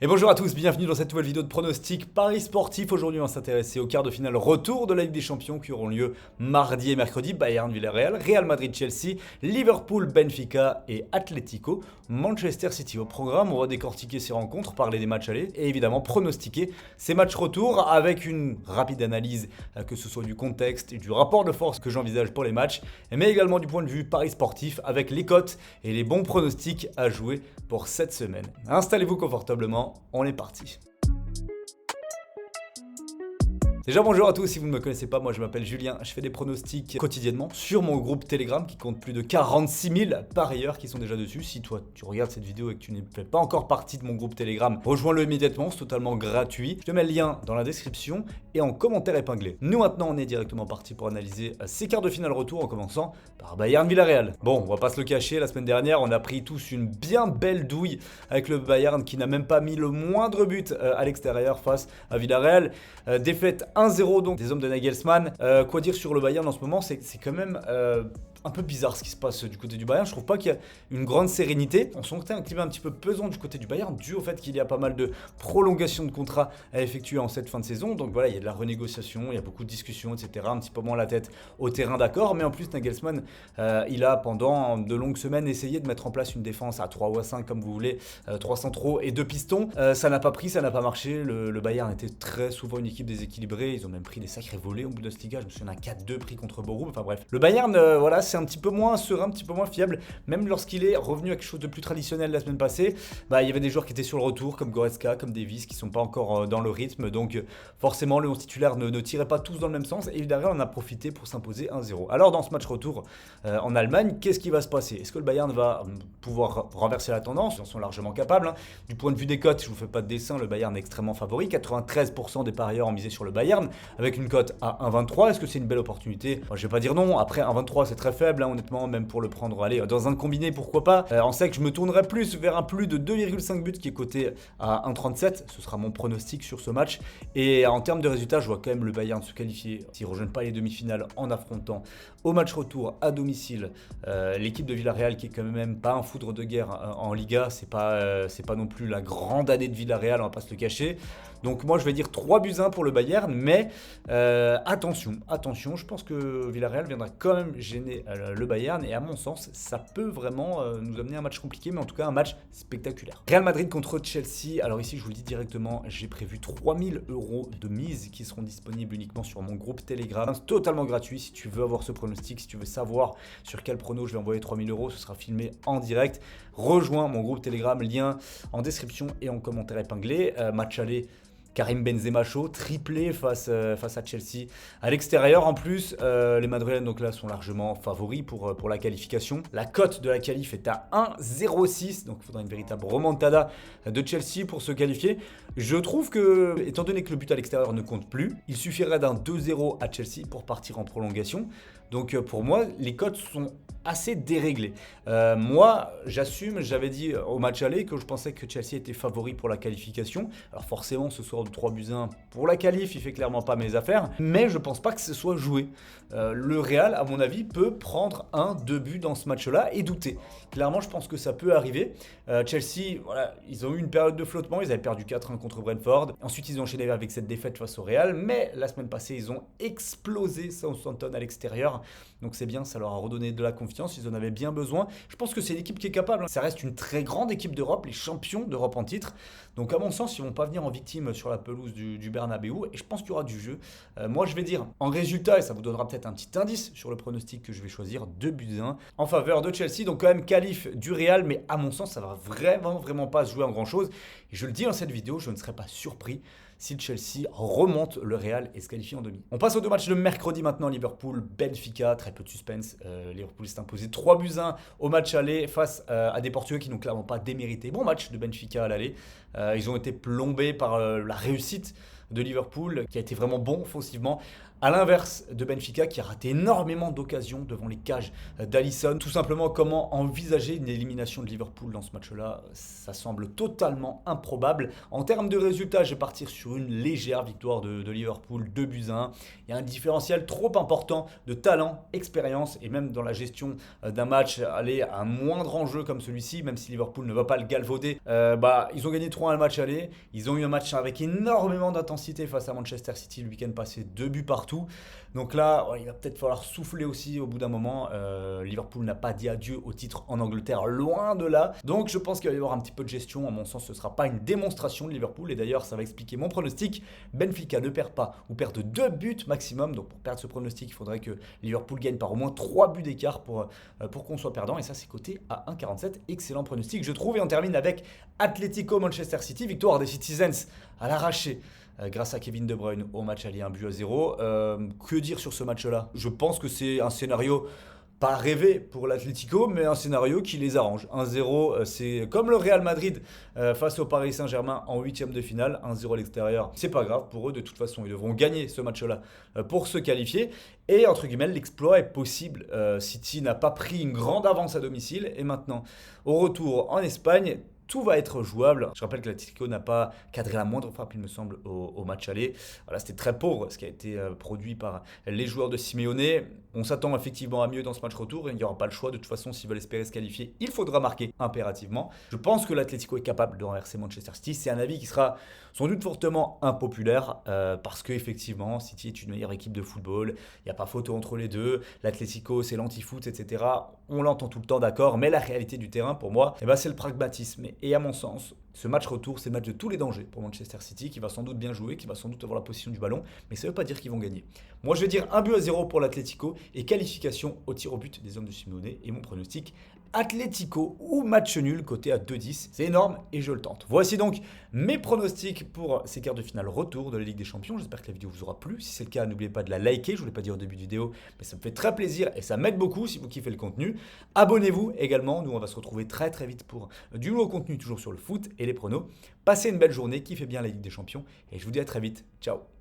Et bonjour à tous, bienvenue dans cette nouvelle vidéo de pronostic Paris sportif. Aujourd'hui, on va s'intéresser aux quarts de finale retour de la Ligue des Champions qui auront lieu mardi et mercredi. Bayern Villarreal, Real Madrid Chelsea, Liverpool Benfica et Atlético Manchester City. Au programme, on va décortiquer ces rencontres, parler des matchs allés et évidemment pronostiquer ces matchs retour avec une rapide analyse, que ce soit du contexte et du rapport de force que j'envisage pour les matchs, mais également du point de vue Paris sportif avec les cotes et les bons pronostics à jouer pour cette semaine. Installez-vous confortablement. On est parti. Déjà bonjour à tous, si vous ne me connaissez pas, moi je m'appelle Julien, je fais des pronostics quotidiennement sur mon groupe Telegram qui compte plus de 46 000 parieurs qui sont déjà dessus. Si toi tu regardes cette vidéo et que tu n'es pas encore partie de mon groupe Telegram, rejoins-le immédiatement, c'est totalement gratuit. Je te mets le lien dans la description et en commentaire épinglé. Nous maintenant on est directement parti pour analyser ces quarts de finale retour en commençant par Bayern Villarreal. Bon, on va pas se le cacher, la semaine dernière on a pris tous une bien belle douille avec le Bayern qui n'a même pas mis le moindre but à l'extérieur face à Villarreal. Défaite 1-0 donc des hommes de Nagelsmann. Quoi dire sur le Bayern en ce moment, c'est quand même un peu bizarre ce qui se passe du côté du Bayern. Je trouve pas qu'il y a une grande sérénité. On sentait un climat un petit peu pesant du côté du Bayern dû au fait qu'il y a pas mal de prolongations de contrats à effectuer en cette fin de saison. Donc voilà, il y a de la renégociation, il y a beaucoup de discussions, etc. Un petit peu moins la tête au terrain, d'accord. Mais en plus, Nagelsmann, il a pendant de longues semaines essayé de mettre en place une défense à 3 ou à 5 comme vous voulez, 3 centraux et 2 pistons. Ça n'a pas pris, ça n'a pas marché. Le Bayern était très souvent une équipe déséquilibrée. Ils ont même pris des sacrés volets en Bundesliga. Je me souviens d'un 4-2 pris contre Bochum. Enfin bref, le Bayern, voilà, c'est un petit peu moins serein, un petit peu moins fiable. Même lorsqu'il est revenu à quelque chose de plus traditionnel la semaine passée, il y avait des joueurs qui étaient sur le retour, comme Goretzka, comme Davies, qui sont pas encore dans le rythme. Donc forcément, le 11 titulaire ne tirait pas tous dans le même sens. Et Villarreal en a profité pour s'imposer 1-0. Alors dans ce match retour en Allemagne, qu'est-ce qui va se passer? Est-ce que le Bayern va pouvoir renverser la tendance? Ils en sont largement capables. Hein. Du point de vue des cotes, je vous fais pas de dessin, le Bayern est extrêmement favori. 93% des parieurs ont misé sur le Bayern avec une cote à 1,23. Est-ce que c'est une belle opportunité? Je vais pas dire non. Après 1,23 c'est très faible, hein, honnêtement, même pour le prendre, allez, dans un combiné, pourquoi pas. En sec, je me tournerai plus vers un plus de 2,5 buts qui est coté à 1,37. Ce sera mon pronostic sur ce match. Et en termes de résultats, je vois quand même le Bayern se qualifier s'ils ne rejoignent pas les demi-finales en affrontant au match retour à domicile l'équipe de Villarreal qui est quand même pas un foudre de guerre en Liga. C'est pas non plus la grande année de Villarreal, on va pas se le cacher. Donc moi je vais dire 3 buts 1 pour le Bayern, mais attention, je pense que Villarreal viendra quand même gêner le Bayern et à mon sens ça peut vraiment nous amener un match compliqué, mais en tout cas un match spectaculaire. Real Madrid contre Chelsea, alors ici je vous le dis directement, j'ai prévu 3000 € de mise qui seront disponibles uniquement sur mon groupe Telegram. C'est totalement gratuit si tu veux avoir ce pronostic, si tu veux savoir sur quel prono je vais envoyer 3000 €, ce sera filmé en direct. Rejoins mon groupe Telegram, lien en description et en commentaire épinglé. Match aller, Karim Benzema chaud, triplé face à Chelsea. À l'extérieur, en plus, les Madrilènes donc là, sont largement favoris pour la qualification. La cote de la qualif est à 1,06, donc il faudra une véritable remontada de Chelsea pour se qualifier. Je trouve que, étant donné que le but à l'extérieur ne compte plus, il suffirait d'un 2-0 à Chelsea pour partir en prolongation. Donc pour moi, les cotes sont assez déréglées. Moi, j'assume, j'avais dit au match aller que je pensais que Chelsea était favori pour la qualification. Alors forcément, ce soir de 3 buts 1 pour la qualif, il fait clairement pas mes affaires. Mais je pense pas que ce soit joué. Le Real, à mon avis, peut prendre 1-2 buts dans ce match-là et douter. Clairement, je pense que ça peut arriver. Chelsea, voilà, ils ont eu une période de flottement. Ils avaient perdu 4-1 contre Brentford. Ensuite, ils ont enchaîné avec cette défaite face au Real. Mais la semaine passée, ils ont explosé Southampton à l'extérieur. Donc c'est bien, ça leur a redonné de la confiance, ils en avaient bien besoin. Je pense que c'est une équipe qui est capable, hein. Ça reste une très grande équipe d'Europe, les champions d'Europe en titre. Donc à mon sens, ils vont pas venir en victime sur la pelouse du Bernabeu. Et je pense qu'il y aura du jeu. Moi je vais dire, en résultat, et ça vous donnera peut-être un petit indice sur le pronostic que je vais choisir, 2 buts 1 en faveur de Chelsea. Donc quand même qualif du Real, mais à mon sens, ça va vraiment pas se jouer en grand chose. Et je le dis dans cette vidéo, je ne serais pas surpris si Chelsea remonte le Real et se qualifie en demi. On passe aux deux matchs de mercredi maintenant, Liverpool, Benfica, très peu de suspense. Liverpool s'est imposé 3 buts 1 au match aller face à des Portugais qui n'ont clairement pas démérité. Bon match de Benfica à l'aller. Ils ont été plombés par la réussite de Liverpool qui a été vraiment bon offensivement. À l'inverse de Benfica qui a raté énormément d'occasions devant les cages d'Alisson. Tout simplement, comment envisager une élimination de Liverpool dans ce match-là? Ça semble totalement improbable. En termes de résultats, je vais partir sur une légère victoire de Liverpool, 2-1. Il y a un différentiel trop important de talent, expérience et même dans la gestion d'un match, aller à un moindre enjeu comme celui-ci, même si Liverpool ne va pas le galvauder. Ils ont gagné 3-1 le match aller. Ils ont eu un match avec énormément d'intensité face à Manchester City le week-end passé, 2 buts partout. Donc là, il va peut-être falloir souffler aussi au bout d'un moment. Liverpool n'a pas dit adieu au titre en Angleterre, loin de là. Donc je pense qu'il va y avoir un petit peu de gestion. À mon sens, ce ne sera pas une démonstration de Liverpool. Et d'ailleurs, ça va expliquer mon pronostic. Benfica ne perd pas ou perd de 2 buts maximum. Donc pour perdre ce pronostic, il faudrait que Liverpool gagne par au moins 3 buts d'écart pour qu'on soit perdant. Et ça, c'est coté à 1,47. Excellent pronostic, je trouve. Et on termine avec Atlético Manchester City. Victoire des Citizens à l'arraché. Grâce à Kevin De Bruyne au match aller 1-0. Que dire sur ce match-là? Je pense que c'est un scénario pas rêvé pour l'Atlético, mais un scénario qui les arrange. 1-0, c'est comme le Real Madrid face au Paris Saint-Germain en huitième de finale. 1-0 à l'extérieur, c'est pas grave pour eux. De toute façon, ils devront gagner ce match-là pour se qualifier. Et entre guillemets, l'exploit est possible. City n'a pas pris une grande avance à domicile. Et maintenant, au retour en Espagne, tout va être jouable. Je rappelle que l'Atlético n'a pas cadré la moindre frappe, il me semble, au match aller. Voilà, c'était très pauvre ce qui a été produit par les joueurs de Simeone. On s'attend effectivement à mieux dans ce match retour. Il n'y aura pas le choix. De toute façon, s'ils veulent espérer se qualifier, il faudra marquer impérativement. Je pense que l'Atlético est capable de renverser Manchester City. C'est un avis qui sera sans doute fortement impopulaire parce qu'effectivement, City est une meilleure équipe de football. Il n'y a pas photo entre les deux. L'Atlético, c'est l'anti-foot, etc. On l'entend tout le temps, d'accord. Mais la réalité du terrain, pour moi, c'est le pragmatisme. Et à mon sens, ce match retour, c'est le match de tous les dangers pour Manchester City, qui va sans doute bien jouer, qui va sans doute avoir la possession du ballon, mais ça ne veut pas dire qu'ils vont gagner. Moi, je vais dire 1-0 pour l'Atlético et qualification au tir au but des hommes de Simeone. Et mon pronostic, Atlético ou match nul, côté à 2-10. C'est énorme et je le tente. Voici donc mes pronostics pour ces quarts de finale retour de la Ligue des Champions. J'espère que la vidéo vous aura plu. Si c'est le cas, n'oubliez pas de la liker. Je ne vous l'ai pas dit au début de vidéo, mais ça me fait très plaisir et ça m'aide beaucoup si vous kiffez le contenu. Abonnez-vous également. Nous, on va se retrouver très très vite pour du nouveau contenu, toujours sur le foot et les pronos. Passez une belle journée, kiffez bien la Ligue des Champions et je vous dis à très vite. Ciao.